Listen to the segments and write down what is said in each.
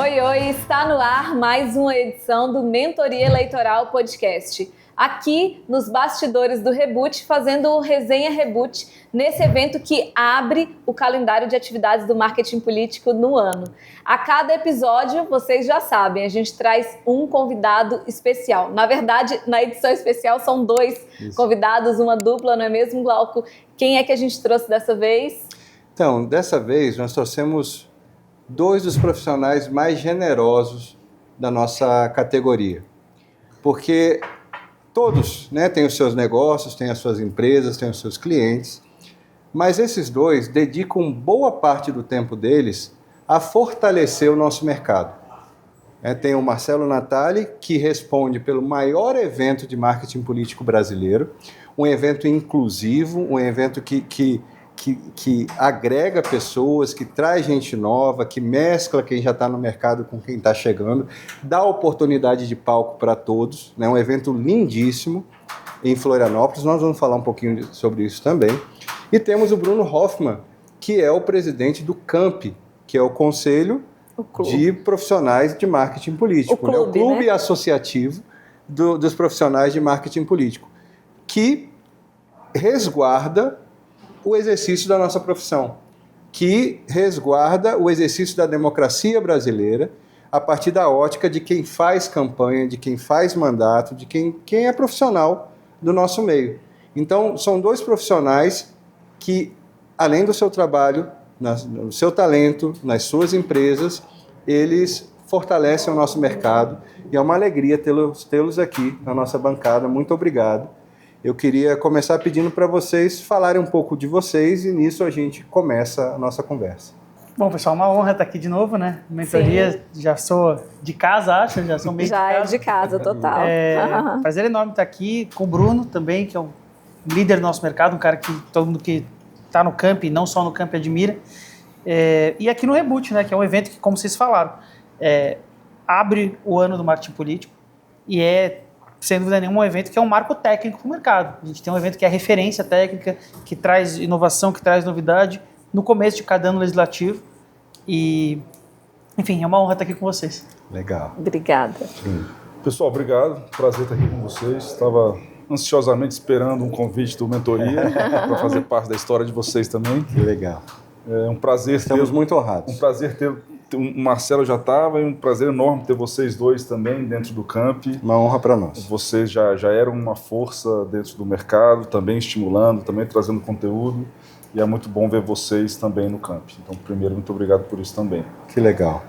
Oi, oi! Está no ar mais uma edição do Mentoria Eleitoral Podcast. Aqui nos bastidores do Reboot, fazendo o Resenha Reboot, nesse evento que abre o calendário de atividades do marketing político no ano. A cada episódio, vocês já sabem, a gente traz um convidado especial. Na verdade, na edição especial são dois convidados, uma dupla, não é mesmo, Glauco? Quem é que a gente trouxe dessa vez? Então, dessa vez nós trouxemos dois dos profissionais mais generosos da nossa categoria. Porque todos, né, têm os seus negócios, têm as suas empresas, têm os seus clientes, mas esses dois dedicam boa parte do tempo deles a fortalecer o nosso mercado. Tem o Marcelo Natali, que responde pelo maior evento de marketing político brasileiro, um evento inclusivo, um evento que agrega pessoas, que traz gente nova, que mescla quem já está no mercado com quem está chegando, dá oportunidade de palco para todos, né? Um evento lindíssimo em Florianópolis, nós vamos falar um pouquinho sobre isso também. E temos o Bruno Hoffman, que é o presidente do CAMP, que é o Conselho de Profissionais de Marketing Político, o clube associativo dos profissionais de marketing político, que resguarda o exercício da nossa profissão, que resguarda o exercício da democracia brasileira a partir da ótica de quem faz campanha, de quem faz mandato, de quem é profissional do nosso meio. Então, são dois profissionais que, além do seu trabalho, no seu talento, nas suas empresas, eles fortalecem o nosso mercado e é uma alegria tê-los aqui na nossa bancada. Muito obrigado. Eu queria começar pedindo para vocês falarem um pouco de vocês e nisso a gente começa a nossa conversa. Bom, pessoal, uma honra estar aqui de novo, né? Mentoria, já sou de casa, acho, já sou meio já de casa. Já é de casa, total. Prazer enorme estar aqui com o Bruno também, que é um líder do nosso mercado, um cara que todo mundo que está no Camp, não só no Camp, admira. E aqui no Reboot, né? Que é um evento que, como vocês falaram, abre o ano do marketing político e sem dúvida nenhuma, um evento que é um marco técnico para o mercado. A gente tem um evento que é referência técnica, que traz inovação, que traz novidade no começo de cada ano legislativo. E, enfim, é uma honra estar aqui com vocês. Legal. Obrigada. Sim. Pessoal, obrigado. Prazer estar aqui com vocês. Estava ansiosamente esperando um convite do Mentoria para fazer parte da história de vocês também. Que legal. É um prazer Estamos muito honrados. Um prazer ter o Marcelo já estava e um prazer enorme ter vocês dois também dentro do Camp. Uma honra para nós. Vocês já eram uma força dentro do mercado, também estimulando, também trazendo conteúdo. E é muito bom ver vocês também no Camp. Então, primeiro, muito obrigado por isso também. Que legal.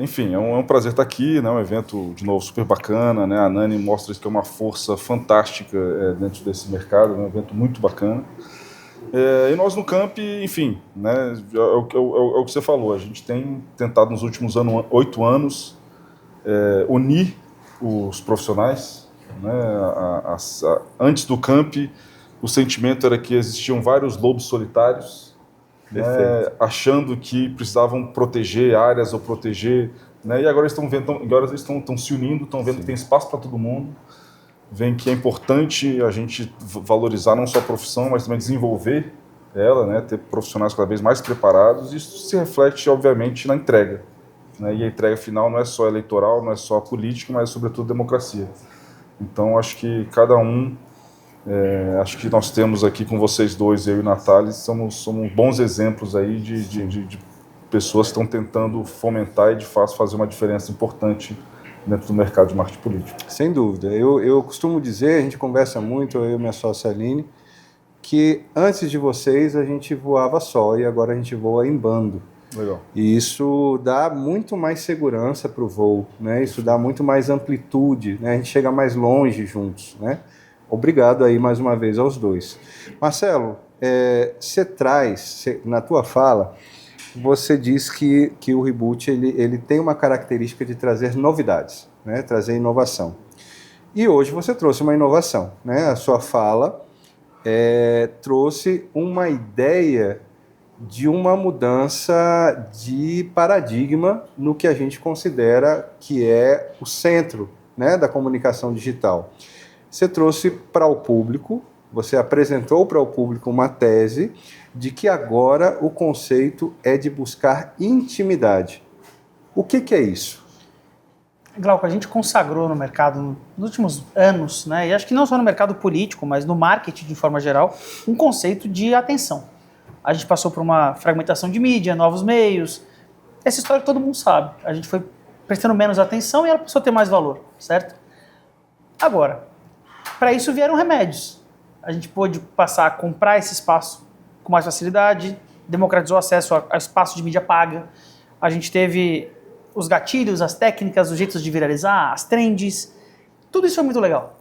Enfim, é um prazer estar aqui, né? Um evento, de novo, super bacana, né? A Nani mostra que é uma força fantástica dentro desse mercado, é um evento muito bacana. E nós no Camp, enfim, né, é o que você falou, a gente tem tentado nos últimos 8 anos unir os profissionais. Né, antes do Camp, o sentimento era que existiam vários lobos solitários, né, achando que precisavam proteger áreas ou proteger, né, e agora eles estão se unindo, estão vendo que tem espaço para todo mundo. Vem que é importante a gente valorizar não só a profissão, mas também desenvolver ela, né, ter profissionais cada vez mais preparados. Isso se reflete, obviamente, na entrega. Né, e a entrega final não é só eleitoral, não é só política, mas, sobretudo, democracia. Então, acho que cada um, acho que nós temos aqui com vocês dois, eu e Natali, somos bons exemplos aí de pessoas que estão tentando fomentar e, de fato, fazer uma diferença importante dentro do mercado de marketing político. Sem dúvida. Eu costumo dizer, a gente conversa muito, eu e minha sócia Aline, que antes de vocês a gente voava só e agora a gente voa em bando. Legal. E isso dá muito mais segurança para o voo, né? Isso dá muito mais amplitude, né? A gente chega mais longe juntos, né? Obrigado aí mais uma vez aos dois. Marcelo, você traz, na tua fala, você diz que o Reboot ele tem uma característica de trazer novidades, né? Trazer inovação. E hoje você trouxe uma inovação, né? A sua fala trouxe uma ideia de uma mudança de paradigma no que a gente considera que é o centro, né, da comunicação digital. Você trouxe para o público, você apresentou para o público uma tese de que agora o conceito é de buscar intimidade. O que é isso? Glauco, a gente consagrou no mercado nos últimos anos, né, e acho que não só no mercado político, mas no marketing de forma geral, um conceito de atenção. A gente passou por uma fragmentação de mídia, novos meios, essa história que todo mundo sabe. A gente foi prestando menos atenção e ela passou a ter mais valor, certo? Agora, para isso vieram remédios. A gente pôde passar a comprar esse espaço com mais facilidade, democratizou o acesso a espaço de mídia paga, a gente teve os gatilhos, as técnicas, os jeitos de viralizar, as trends, tudo isso é muito legal.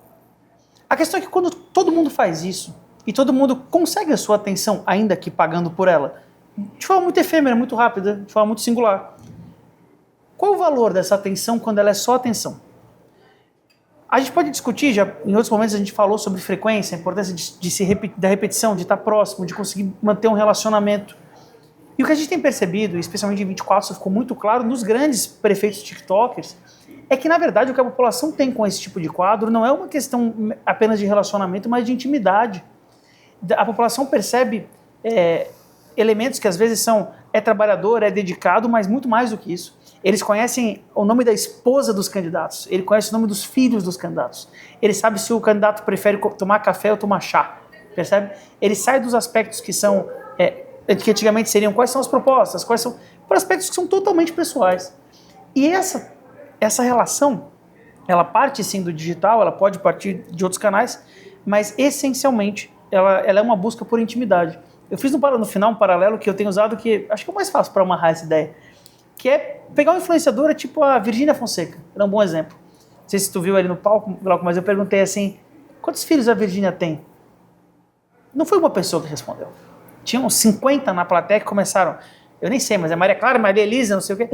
A questão é que quando todo mundo faz isso, e todo mundo consegue a sua atenção, ainda que pagando por ela, de forma muito efêmera, muito rápida, de forma muito singular. Qual o valor dessa atenção quando ela é só atenção? A gente pode discutir, já em outros momentos a gente falou sobre frequência, a importância da repetição, de estar próximo, de conseguir manter um relacionamento. E o que a gente tem percebido, especialmente em 24, isso ficou muito claro nos grandes prefeitos tiktokers, é que, na verdade, o que a população tem com esse tipo de quadro não é uma questão apenas de relacionamento, mas de intimidade. A população percebe elementos que às vezes é trabalhador, é dedicado, mas muito mais do que isso. Eles conhecem o nome da esposa dos candidatos, ele conhece o nome dos filhos dos candidatos, ele sabe se o candidato prefere tomar café ou tomar chá, percebe? Ele sai dos aspectos que são, que antigamente seriam quais são as propostas, quais são, por aspectos que são totalmente pessoais. E essa relação, ela parte sim do digital, ela pode partir de outros canais, mas essencialmente ela é uma busca por intimidade. Eu fiz no final um paralelo que eu tenho usado que acho que é o mais fácil para amarrar essa ideia, que é pegar uma influenciadora tipo a Virgínia Fonseca, ela é um bom exemplo. Não sei se tu viu ali no palco, mas eu perguntei assim, quantos filhos a Virgínia tem? Não foi uma pessoa que respondeu. Tinham 50 na plateia que começaram, eu nem sei, mas é Maria Clara, Maria Elisa, não sei o quê.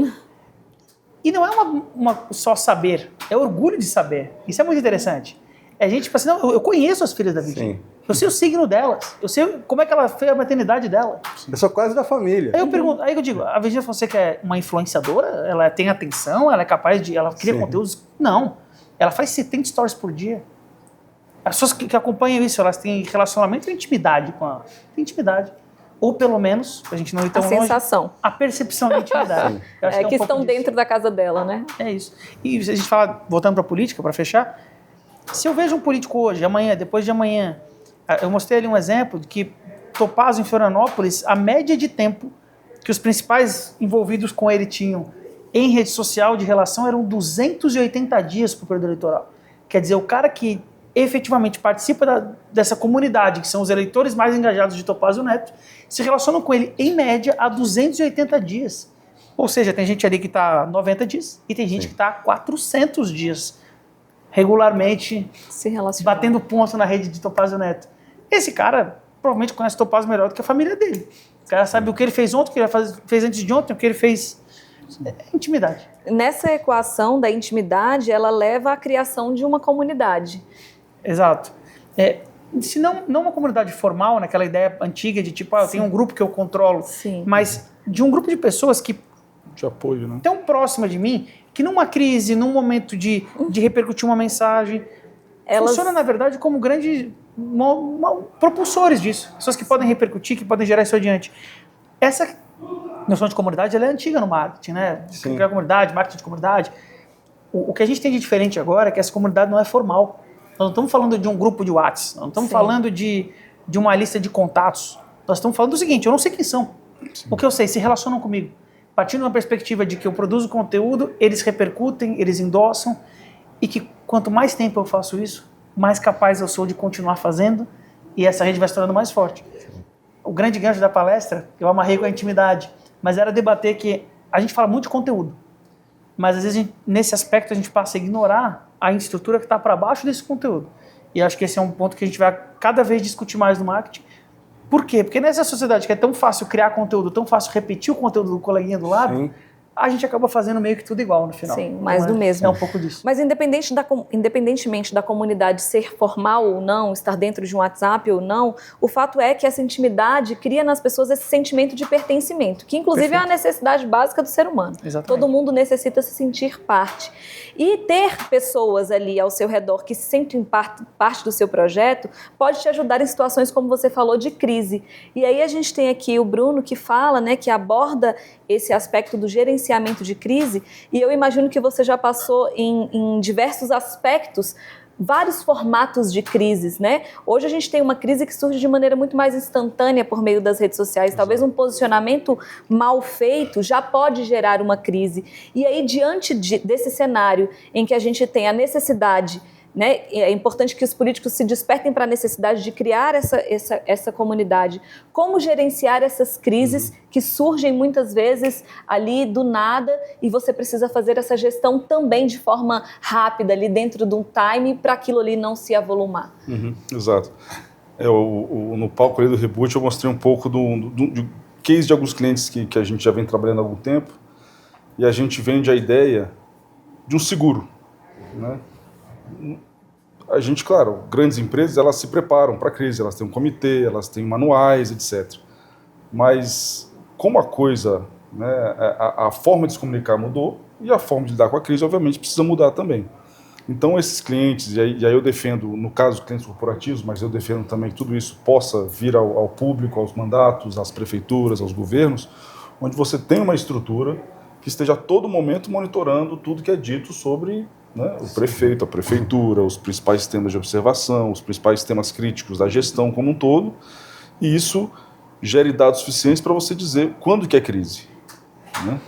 E não é uma só saber, é orgulho de saber. Isso é muito interessante. É gente tipo assim, não, eu conheço as filhas da Virgínia. Sim. Eu sei o signo delas, eu sei como é que ela fez a maternidade dela. Eu sou quase da família. Aí eu pergunto, aí eu digo, a Virgínia Fonseca é uma influenciadora? Ela tem atenção? Ela é capaz de... Ela cria conteúdos? Não. Ela faz 70 stories por dia. As pessoas que acompanham isso, elas têm relacionamento e intimidade com ela. Tem intimidade. Ou pelo menos, a gente não ir tão longe, sensação. A percepção da intimidade. Que estão dentro da casa dela, né? É isso. E se a gente fala, voltando para a política, para fechar, se eu vejo um político hoje, amanhã, depois de amanhã, eu mostrei ali um exemplo de que Topazio, em Florianópolis, a média de tempo que os principais envolvidos com ele tinham em rede social de relação eram 280 dias para o período eleitoral. Quer dizer, o cara que efetivamente participa dessa comunidade, que são os eleitores mais engajados de Topazio Neto, se relacionam com ele, em média, há 280 dias. Ou seja, tem gente ali que está 90 dias e tem gente que está 400 dias regularmente se batendo ponto na rede de Topazio Neto. Esse cara provavelmente conhece Topazio melhor do que a família dele. O cara sabe o que ele fez ontem, o que ele fez antes de ontem, o que ele fez... É intimidade. Nessa equação da intimidade, ela leva à criação de uma comunidade. Exato. Se não uma comunidade formal, naquela ideia antiga de tipo, eu tenho um grupo que eu controlo, mas de um grupo de pessoas que de apoio, né? Tão próxima de mim, que numa crise, num momento de repercutir uma mensagem, funciona, na verdade, como grandes propulsores disso. Pessoas que podem repercutir, que podem gerar isso adiante. Essa noção de comunidade, ela é antiga no marketing, né? Criar comunidade, marketing de comunidade. O que a gente tem de diferente agora é que essa comunidade não é formal. Nós não estamos falando de um grupo de WhatsApp, nós não estamos falando de uma lista de contatos. Nós estamos falando do seguinte, eu não sei quem são. Sim. O que eu sei, se relacionam comigo. Partindo de uma perspectiva de que eu produzo conteúdo, eles repercutem, eles endossam, e que quanto mais tempo eu faço isso, mais capaz eu sou de continuar fazendo, e essa rede vai se tornando mais forte. O grande gancho da palestra, eu amarrei com a intimidade, mas era debater que a gente fala muito de conteúdo, mas às vezes nesse aspecto a gente passa a ignorar a estrutura que está para baixo desse conteúdo. E acho que esse é um ponto que a gente vai cada vez discutir mais no marketing. Por quê? Porque nessa sociedade que é tão fácil criar conteúdo, tão fácil repetir o conteúdo do coleguinha do lado, a gente acaba fazendo meio que tudo igual no final. Sim, mais do mesmo. É um pouco disso. Mas independentemente da comunidade ser formal ou não, estar dentro de um WhatsApp ou não, o fato é que essa intimidade cria nas pessoas esse sentimento de pertencimento, que inclusive é a necessidade básica do ser humano. Exatamente. Todo mundo necessita se sentir parte. E ter pessoas ali ao seu redor que se sentem parte do seu projeto pode te ajudar em situações, como você falou, de crise. E aí a gente tem aqui o Bruno que fala, né, que aborda esse aspecto do gerenciamento gerenciamento de crise, e eu imagino que você já passou em diversos aspectos, vários formatos de crises, né? Hoje a gente tem uma crise que surge de maneira muito mais instantânea por meio das redes sociais. Talvez um posicionamento mal feito já pode gerar uma crise. E aí, diante desse cenário em que a gente tem a necessidade, né, é importante que os políticos se despertem para a necessidade de criar essa comunidade. Como gerenciar essas crises que surgem muitas vezes ali do nada e você precisa fazer essa gestão também de forma rápida, ali dentro de um time, para aquilo ali não se avolumar. Exato. No palco ali do Reboot eu mostrei um pouco do case de alguns clientes que a gente já vem trabalhando há algum tempo, e a gente vende a ideia de um seguro, né? A gente, claro, grandes empresas, elas se preparam para a crise, elas têm um comitê, elas têm manuais, etc. Mas como a coisa, né, a forma de se comunicar mudou, e a forma de lidar com a crise, obviamente, precisa mudar também. Então, esses clientes, e aí eu defendo, no caso, clientes corporativos, mas eu defendo também que tudo isso possa vir ao público, aos mandatos, às prefeituras, aos governos, onde você tem uma estrutura que esteja a todo momento monitorando tudo que é dito sobre, né, o prefeito, a prefeitura, os principais temas de observação, os principais temas críticos da gestão como um todo, e isso gere dados suficientes para você dizer quando que é crise, né?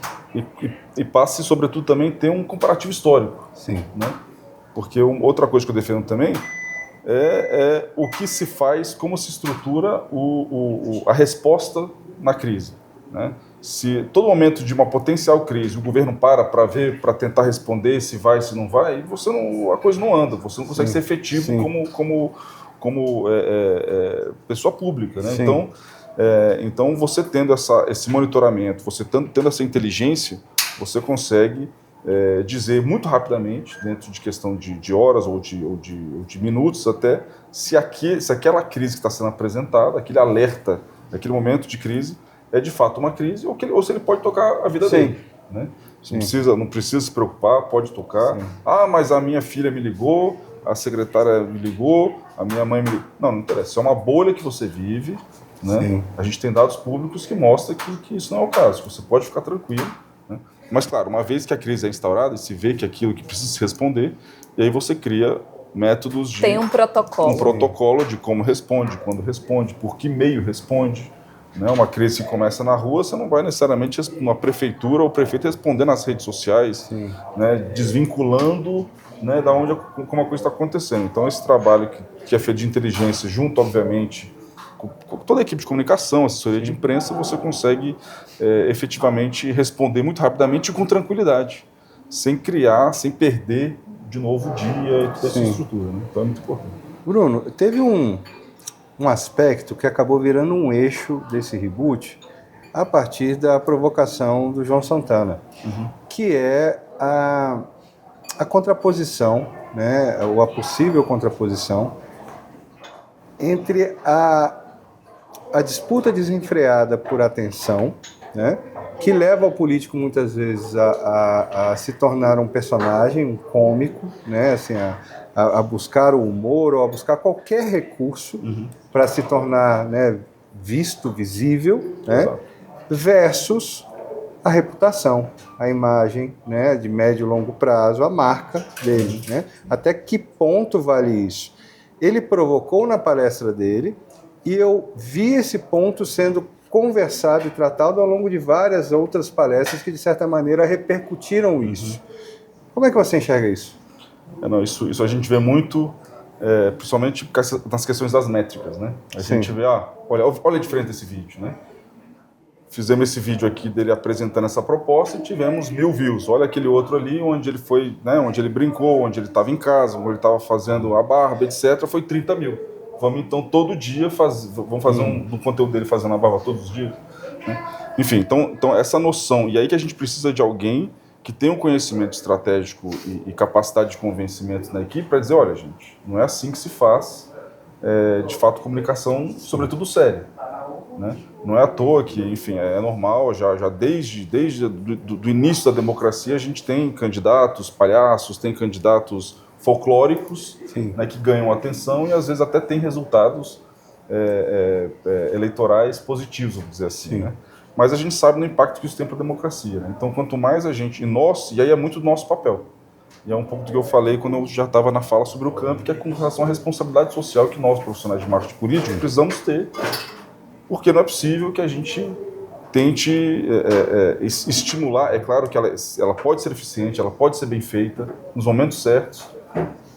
E passe, sobretudo, também ter um comparativo histórico. Sim. Né? Porque outra coisa que eu defendo também é o que se faz, como se estrutura a resposta na crise, né? Se todo momento de uma potencial crise o governo para ver, para tentar responder se vai, se não vai, a coisa não anda, você não consegue ser efetivo como pessoa pública, né? Então você tendo esse monitoramento, você tendo essa inteligência, você consegue dizer muito rapidamente, dentro de questão de horas ou de minutos até, se aquela crise que está sendo apresentada, aquele alerta, aquele momento de crise, é de fato uma crise, ou se ele pode tocar a vida dele. Né? Não precisa se preocupar, pode tocar. Sim. Ah, mas a minha filha me ligou, a secretária me ligou, a minha mãe me ligou. Não interessa, é uma bolha que você vive. Né? A gente tem dados públicos que mostram que isso não é o caso, você pode ficar tranquilo. Né? Mas, claro, uma vez que a crise é instaurada e se vê que aquilo que precisa se responder, e aí você cria métodos de... Tem um protocolo. Um protocolo de como responde, quando responde, por que meio responde. Né? Uma crise que começa na rua, você não vai necessariamente uma prefeitura ou o prefeito responder nas redes sociais, né? Desvinculando, né, da onde como a coisa está acontecendo. Então, esse trabalho que é feito de inteligência, junto, obviamente, com toda a equipe de comunicação, assessoria de imprensa, você consegue efetivamente responder muito rapidamente e com tranquilidade, sem perder de novo o dia e toda essa estrutura. Né? Então, é muito importante. Bruno, teve um aspecto que acabou virando um eixo desse reboot a partir da provocação do João Santana, que é a contraposição, né, ou a possível contraposição entre a disputa desenfreada por atenção, né, que leva o político muitas vezes a se tornar um personagem, um cômico, né, assim, a buscar o humor ou a buscar qualquer recurso para se tornar, né, visto, visível, né, versus a reputação, a imagem, né, de médio e longo prazo, a marca dele. Né? Até que ponto vale isso? Ele provocou na palestra dele e eu vi esse ponto sendo conversado e tratado ao longo de várias outras palestras que, de certa maneira, repercutiram isso. Como é que você enxerga isso? Isso a gente vê muito, principalmente nas questões das métricas, né? A gente vê, olha diferente desse vídeo, né? Fizemos esse vídeo aqui dele apresentando essa proposta e tivemos 1000 views. Olha aquele outro ali onde ele foi, né, onde ele brincou, onde ele estava em casa, onde ele estava fazendo a barba, etc. Foi 30 mil. Vamos então todo dia vamos fazer um conteúdo dele fazendo a barba todos os dias. Né? Enfim, então essa noção, e aí que a gente precisa de alguém que tenha um conhecimento estratégico e capacidade de convencimento na equipe para dizer, olha gente, não é assim que se faz, de fato, comunicação, sobretudo séria. Né? Não é à toa que, enfim, é normal, já desde do início da democracia a gente tem candidatos palhaços, tem candidatos folclóricos, né, que ganham atenção e às vezes até tem resultados eleitorais positivos, vamos dizer assim. Né? mas a gente sabe no impacto que isso tem para a democracia, né? Então, quanto mais a gente, e aí é muito do nosso papel. E é um pouco do que eu falei quando eu já estava na fala sobre o campo, que é com relação à responsabilidade social que nós, profissionais de marketing político, precisamos ter, porque não é possível que a gente tente estimular. É claro que ela pode ser eficiente, ela pode ser bem feita nos momentos certos,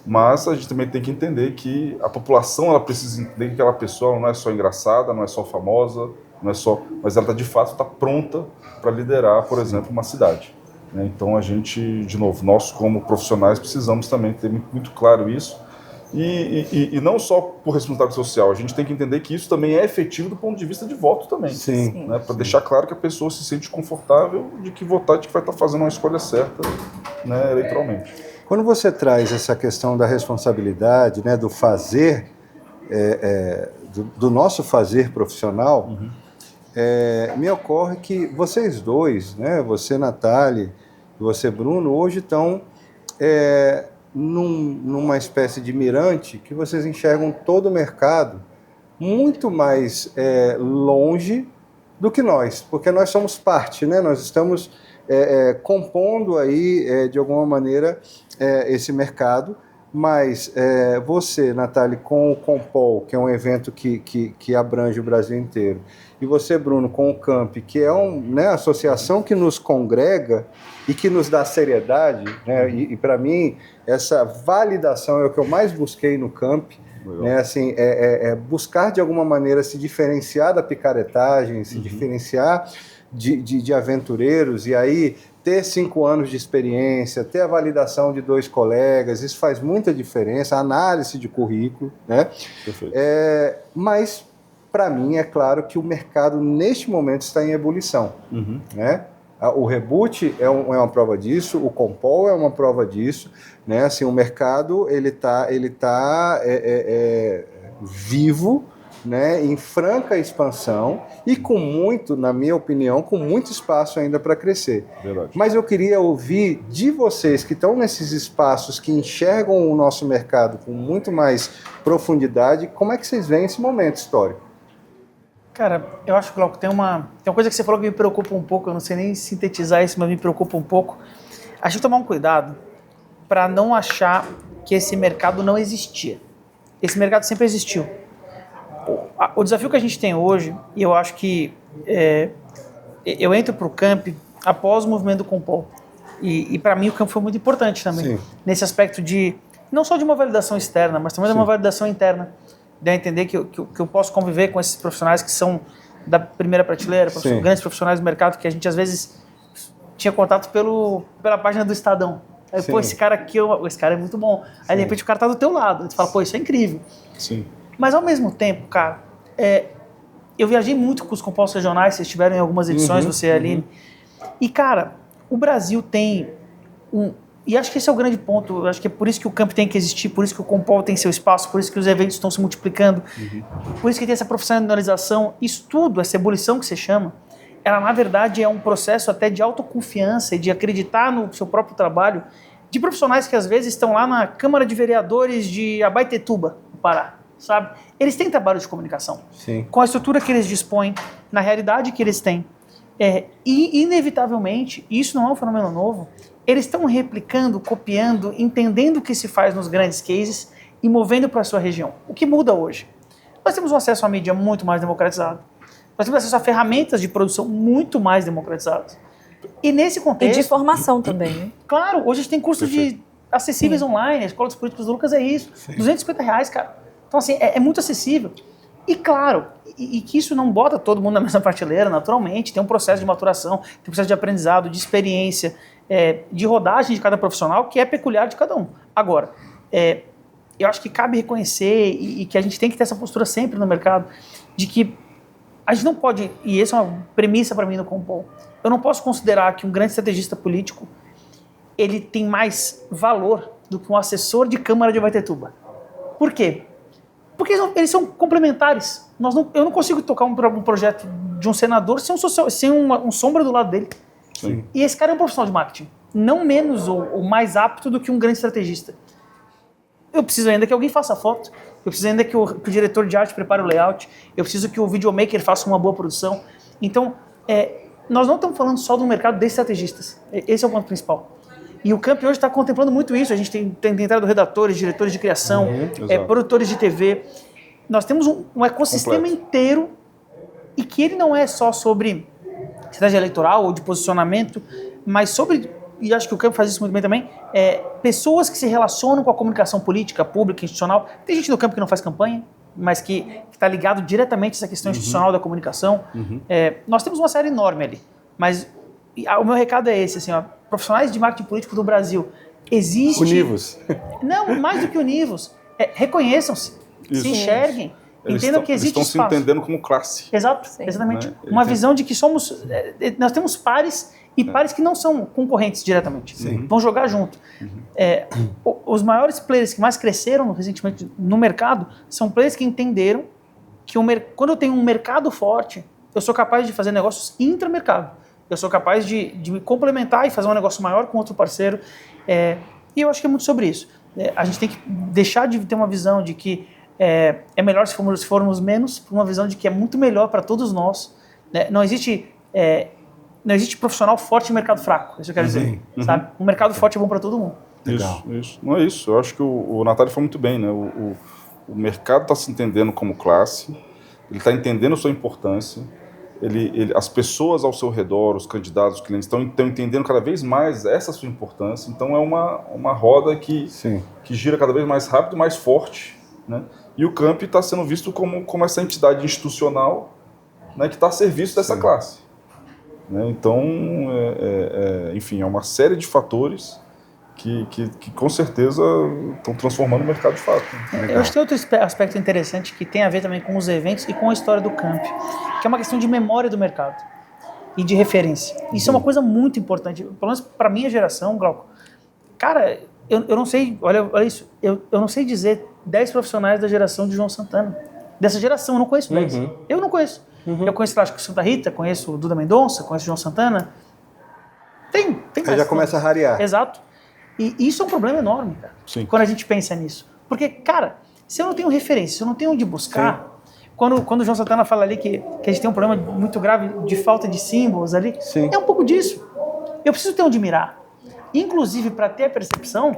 mas a gente também tem que entender que a população ela precisa entender que aquela pessoa não é só engraçada, não é só famosa, não é só, mas ela de fato está pronta para liderar, por exemplo, uma cidade. Então a gente, de novo, nós como profissionais precisamos também ter muito claro isso e não só por responsabilidade social, a gente tem que entender que isso também é efetivo do ponto de vista de voto também. Sim. Né? Para deixar claro que a pessoa se sente confortável de que votar, de que vai estar fazendo uma escolha certa, né, eleitoralmente. Quando você traz essa questão da responsabilidade, né, do fazer, do nosso fazer profissional, me ocorre que vocês dois, né, você, Natália, e você, Bruno, hoje estão numa espécie de mirante que vocês enxergam todo o mercado muito mais longe do que nós, porque nós somos parte, né? Nós estamos compondo aí, de alguma maneira, esse mercado, mas você, Natália, com o Compol, que é um evento que abrange o Brasil inteiro, e você, Bruno, com o Camp, que é uma associação que nos congrega e que nos dá seriedade, né? E para mim, essa validação é o que eu mais busquei no Camp, né? Assim, buscar de alguma maneira se diferenciar da picaretagem, se diferenciar de aventureiros, e aí ter 5 anos de experiência, ter a validação de 2 colegas, isso faz muita diferença, a análise de currículo, né? Perfeito. Mas, para mim, é claro que o mercado, neste momento, está em ebulição, né? O Reboot é uma prova disso, o Compol é uma prova disso, né? Assim, o mercado ele tá vivo, né, em franca expansão e com muito, na minha opinião, com muito espaço ainda para crescer. Verdade. Mas eu queria ouvir de vocês que estão nesses espaços, que enxergam o nosso mercado com muito mais profundidade, como é que vocês veem esse momento histórico? Cara, eu acho, Glauco, tem uma coisa que você falou que me preocupa um pouco, eu não sei nem sintetizar isso, mas me preocupa um pouco. A gente tem que tomar um cuidado para não achar que esse mercado não existia. Esse mercado sempre existiu. O desafio que a gente tem hoje, e eu acho que eu entro para o Camp após o movimento do Compol, e para mim o Camp foi muito importante também, nesse aspecto de, não só de uma validação externa, mas também de uma validação interna, de entender que eu posso conviver com esses profissionais que são da primeira prateleira, grandes profissionais do mercado, que a gente às vezes tinha contato pela página do Estadão. Aí, pô, esse cara aqui, esse cara é muito bom. Aí, de repente, o cara tá do teu lado. Tu fala, pô, isso é incrível. Sim. Mas, ao mesmo tempo, cara, eu viajei muito com os compostos regionais, vocês estiveram em algumas edições, você e a Aline. E, cara, o Brasil tem e acho que esse é o grande ponto, eu acho que é por isso que o Camp tem que existir, por isso que o Compol tem seu espaço, por isso que os eventos estão se multiplicando, por isso que tem essa profissionalização, isso tudo, essa ebulição que você chama, ela na verdade é um processo até de autoconfiança e de acreditar no seu próprio trabalho, de profissionais que às vezes estão lá na Câmara de Vereadores de Abaetetuba, no Pará, sabe? Eles têm trabalho de comunicação, com a estrutura que eles dispõem, na realidade que eles têm, e inevitavelmente, isso não é um fenômeno novo, eles estão replicando, copiando, entendendo o que se faz nos grandes cases e movendo para a sua região. O que muda hoje? Nós temos um acesso à mídia muito mais democratizado. Nós temos acesso a ferramentas de produção muito mais democratizadas. E nesse contexto... E de formação também, né? Claro, hoje a gente tem cursos acessíveis online, a Escola dos Políticos do Lucas é isso. R$250, cara. Então, assim, é muito acessível. E claro, e que isso não bota todo mundo na mesma prateleira, naturalmente, tem um processo de maturação, tem um processo de aprendizado, de experiência, de rodagem de cada profissional, que é peculiar de cada um. Agora, eu acho que cabe reconhecer e que a gente tem que ter essa postura sempre no mercado, de que a gente não pode, e essa é uma premissa para mim no Compol, eu não posso considerar que um grande estrategista político ele tem mais valor do que um assessor de Câmara de Abaetetuba. Por quê? Porque eles são complementares. Eu não consigo tocar um projeto de um senador sem um sombra do lado dele. Sim. E esse cara é um profissional de marketing, não menos ou mais apto do que um grande estrategista. Eu preciso ainda que alguém faça a foto, eu preciso ainda que o diretor de arte prepare o layout, eu preciso que o videomaker faça uma boa produção. Então, nós não estamos falando só do mercado de estrategistas. Esse é o ponto principal. E o Camp hoje está contemplando muito isso. A gente tem entrado redatores, diretores de criação, produtores de TV. Nós temos um ecossistema inteiro e que ele não é só sobre estratégia eleitoral ou de posicionamento, mas sobre, e acho que o Camp faz isso muito bem também, pessoas que se relacionam com a comunicação política, pública, institucional. Tem gente no Camp que não faz campanha, mas que está ligado diretamente a essa questão institucional da comunicação. Nós temos uma série enorme ali, mas o meu recado é esse, assim, ó, profissionais de marketing político do Brasil, existe... Univos. Não, mais do que univos, reconheçam-se, se enxerguem, entendam que existe Eles estão se entendendo como classe. Exato, exatamente. Né? Uma visão de que nós temos pares e pares que não são concorrentes diretamente. Vão jogar junto. Os maiores players que mais cresceram recentemente no mercado são players que entenderam que quando eu tenho um mercado forte, eu sou capaz de fazer negócios intramercado. Eu sou capaz de me complementar e fazer um negócio maior com outro parceiro. E eu acho que é muito sobre isso. A gente tem que deixar de ter uma visão de que é melhor se formos menos, para uma visão de que é muito melhor para todos nós. Não existe profissional forte e mercado fraco, isso eu quero dizer. Sabe? Um mercado forte é bom para todo mundo. Isso. Não é isso. Eu acho que o Natália falou muito bem, né? O mercado está se entendendo como classe, ele está entendendo a sua importância, as pessoas ao seu redor, os candidatos, os clientes, estão entendendo cada vez mais essa sua importância. Então é uma roda que gira cada vez mais rápido e mais forte, né? E o Camp está sendo visto como essa entidade institucional, né, que está a serviço dessa classe. Né? Então, enfim, é uma série de fatores que com certeza estão transformando o mercado de fato. Eu acho que tem outro aspecto interessante que tem a ver também com os eventos e com a história do Camp, que é uma questão de memória do mercado e de referência. Isso é uma coisa muito importante, pelo menos para a minha geração, Glauco. Cara, eu não sei, olha isso, eu não sei dizer 10 profissionais da geração de João Santana. Dessa geração, eu não conheço 10. Eu não conheço. Eu conheço, acho que Santa Rita, conheço o Duda Mendonça, conheço o João Santana. Tem Aí mais. já começa a rarear. Exato. E isso é um problema enorme, cara, quando a gente pensa nisso. Porque, cara, se eu não tenho referência, se eu não tenho onde buscar... Quando o João Santana fala ali que a gente tem um problema muito grave de falta de símbolos ali, é um pouco disso. Eu preciso ter onde mirar. Inclusive, para ter a percepção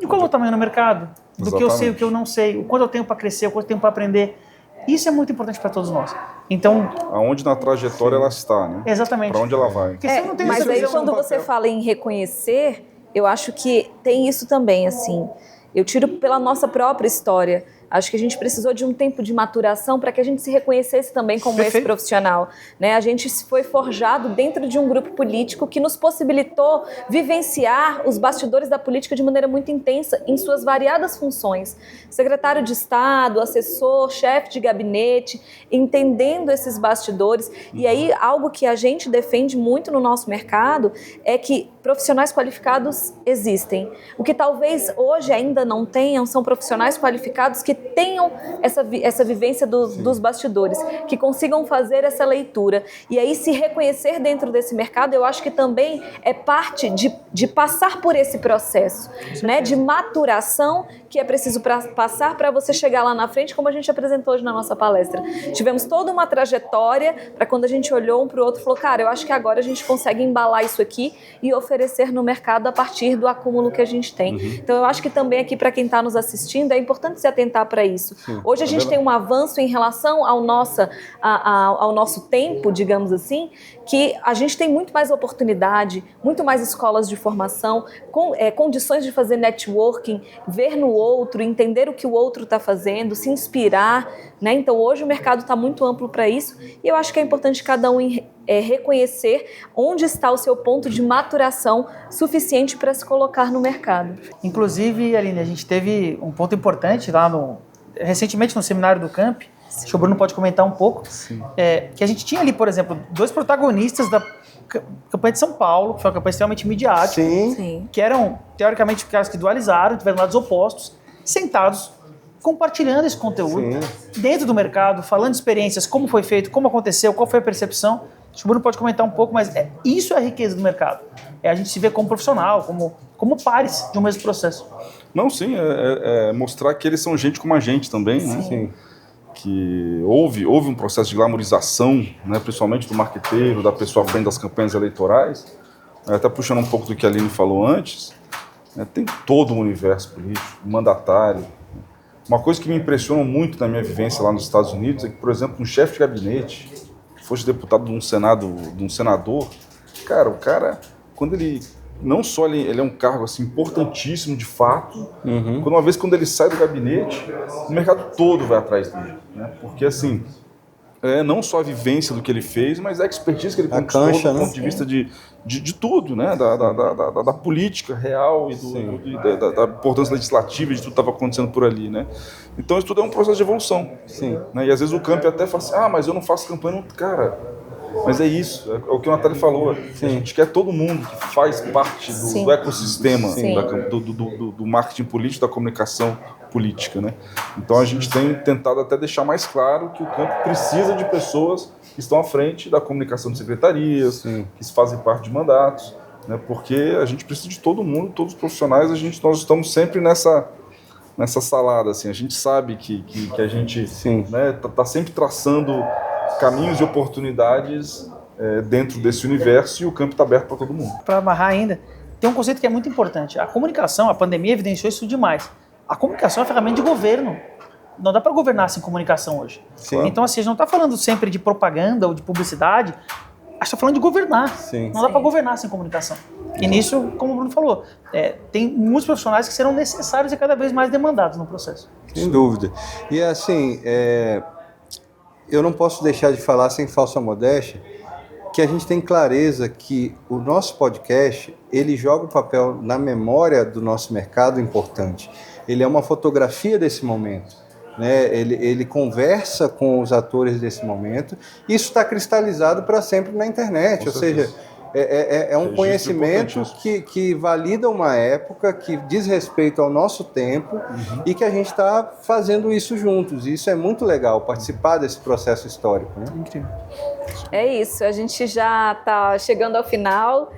de qual é o tamanho no mercado, do que eu sei, o que eu não sei, o quanto eu tenho para crescer, o quanto eu tenho para aprender. Isso é muito importante para todos nós. Então, aonde na trajetória ela está, né? Exatamente. Para onde ela vai. Mas aí quando você fala em reconhecer, eu acho que tem isso também, assim. Eu tiro pela nossa própria história. Acho que a gente precisou de um tempo de maturação para que a gente se reconhecesse também como esse profissional, né? A gente foi forjado dentro de um grupo político que nos possibilitou vivenciar os bastidores da política de maneira muito intensa em suas variadas funções. Secretário de Estado, assessor, chefe de gabinete, entendendo esses bastidores. E aí, algo que a gente defende muito no nosso mercado é que profissionais qualificados existem. O que talvez hoje ainda não tenham são profissionais qualificados que tenham essa vivência dos bastidores, que consigam fazer essa leitura. E aí se reconhecer dentro desse mercado, eu acho que também é parte de passar por esse processo, né, de maturação que é preciso passar para você chegar lá na frente, como a gente apresentou hoje na nossa palestra. Tivemos toda uma trajetória para quando a gente olhou um para o outro e falou, cara, eu acho que agora a gente consegue embalar isso aqui e oferecer no mercado a partir do acúmulo que a gente tem. Então eu acho que também aqui para quem está nos assistindo é importante se atentar para isso. Hoje a gente tem um avanço em relação ao nosso tempo, digamos assim, que a gente tem muito mais oportunidade, muito mais escolas de formação, condições de fazer networking, ver no outro, entender o que o outro está fazendo, se inspirar, né? Então hoje o mercado está muito amplo para isso e eu acho que é importante cada um reconhecer onde está o seu ponto de maturação suficiente para se colocar no mercado. Inclusive, Aline, a gente teve um ponto importante lá recentemente no seminário do Camp, acho que o Bruno pode comentar um pouco, que a gente tinha ali, por exemplo, 2 protagonistas da campanha de São Paulo, que foi uma campanha extremamente midiática, que eram, teoricamente, caras que dualizaram, tiveram lados opostos, sentados, compartilhando esse conteúdo dentro do mercado, falando de experiências, como foi feito, como aconteceu, qual foi a percepção. Acho que o Bruno pode comentar um pouco, mas isso é a riqueza do mercado. A gente se vê como profissional, como pares de um mesmo processo. Não, sim, mostrar que eles são gente como a gente também, né? que houve um processo de glamorização, né, principalmente do marqueteiro, da pessoa à frente das campanhas eleitorais, até puxando um pouco do que a Aline falou antes, né, tem todo um universo político, mandatário. Uma coisa que me impressiona muito na minha vivência lá nos Estados Unidos é que, por exemplo, um chefe de gabinete, que fosse deputado de um senador, cara, o cara, quando ele... Não só ele é um cargo assim, importantíssimo de fato, quando ele sai do gabinete, o mercado todo vai atrás dele. Né? Porque assim, não só a vivência do que ele fez, mas a expertise que ele conquistou do ponto de vista de tudo, né? da política real e da importância legislativa de tudo que estava acontecendo por ali. Né? Então isso tudo é um processo de evolução. Sim. Né? E às vezes o campo até fala assim, mas eu não faço campanha. Cara... Mas é isso, é o que o Natália falou. Sim. A gente quer todo mundo que faz parte do ecossistema do marketing político, da comunicação política. Né? Então a gente tem tentado até deixar mais claro que o campo precisa de pessoas que estão à frente da comunicação de secretarias, que fazem parte de mandatos, né? Porque a gente precisa de todo mundo, todos os profissionais, nós estamos sempre nessa salada. Assim. A gente sabe que a gente tá sempre traçando caminhos e oportunidades dentro desse universo, e o campo está aberto para todo mundo. Para amarrar ainda, tem um conceito que é muito importante. A comunicação, a pandemia evidenciou isso demais. A comunicação é uma ferramenta de governo. Não dá para governar sem comunicação hoje. Sim. Então, assim, a gente não está falando sempre de propaganda ou de publicidade, a gente está falando de governar. Sim. Não dá para governar sem comunicação. E nisso, como o Bruno falou, tem muitos profissionais que serão necessários e cada vez mais demandados no processo. Sem dúvida. E assim, eu não posso deixar de falar sem falsa modéstia que a gente tem clareza que o nosso podcast, ele joga um papel na memória do nosso mercado importante. Ele é uma fotografia desse momento, né? Ele conversa com os atores desse momento. Isso está cristalizado para sempre na internet, ou seja, é um conhecimento que valida uma época, que diz respeito ao nosso tempo e que a gente está fazendo isso juntos. E isso é muito legal, participar desse processo histórico. Né? Incrível. É isso, a gente já está chegando ao final.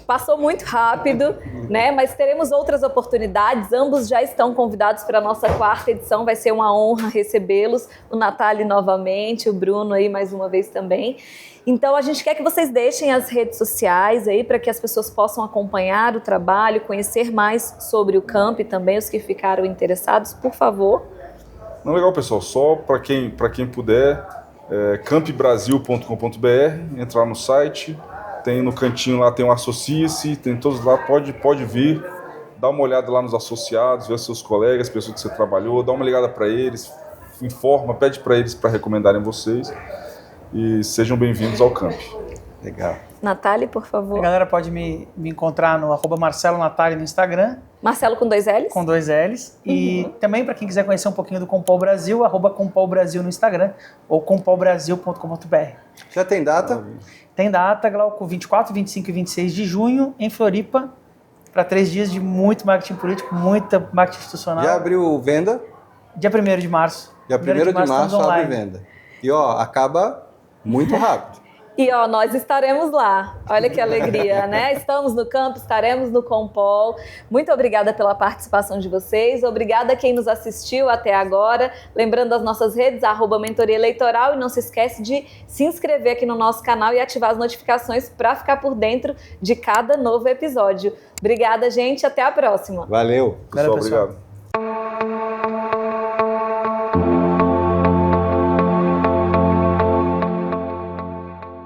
Passou muito rápido, né? Mas teremos outras oportunidades. Ambos já estão convidados para a nossa 4ª edição. Vai ser uma honra recebê-los. O Natália novamente, o Bruno aí mais uma vez também. Então a gente quer que vocês deixem as redes sociais aí para que as pessoas possam acompanhar o trabalho, conhecer mais sobre o camp e também os que ficaram interessados, por favor. Não, legal, pessoal. Só para quem puder, campbrasil.com.br, entrar no site. Tem no cantinho lá, tem um associe-se, tem todos lá, pode vir, dá uma olhada lá nos associados, ver seus colegas, pessoas que você trabalhou, dá uma ligada para eles, informa, pede para eles para recomendarem vocês e sejam bem-vindos ao camp. Legal. Natália, por favor. A galera pode me encontrar no @MarceloNatália no Instagram. Marcelo com 2 L's? Com 2 L's. E também, para quem quiser conhecer um pouquinho do Compol Brasil, @Compol Brasil no Instagram ou compolbrasil.com.br. Já tem data? Tem data, Glauco, 24, 25 e 26 de junho, em Floripa, para 3 dias de muito marketing político, muita marketing institucional. Já abriu venda? Dia 1º de março. Dia 1º de março abre venda. E acaba muito rápido. E nós estaremos lá. Olha que alegria, né? Estamos no campo, estaremos no Compol. Muito obrigada pela participação de vocês. Obrigada a quem nos assistiu até agora. Lembrando as nossas redes, @Mentoria Eleitoral. E não se esquece de se inscrever aqui no nosso canal e ativar as notificações para ficar por dentro de cada novo episódio. Obrigada, gente. Até a próxima. Valeu. Pessoal, obrigado.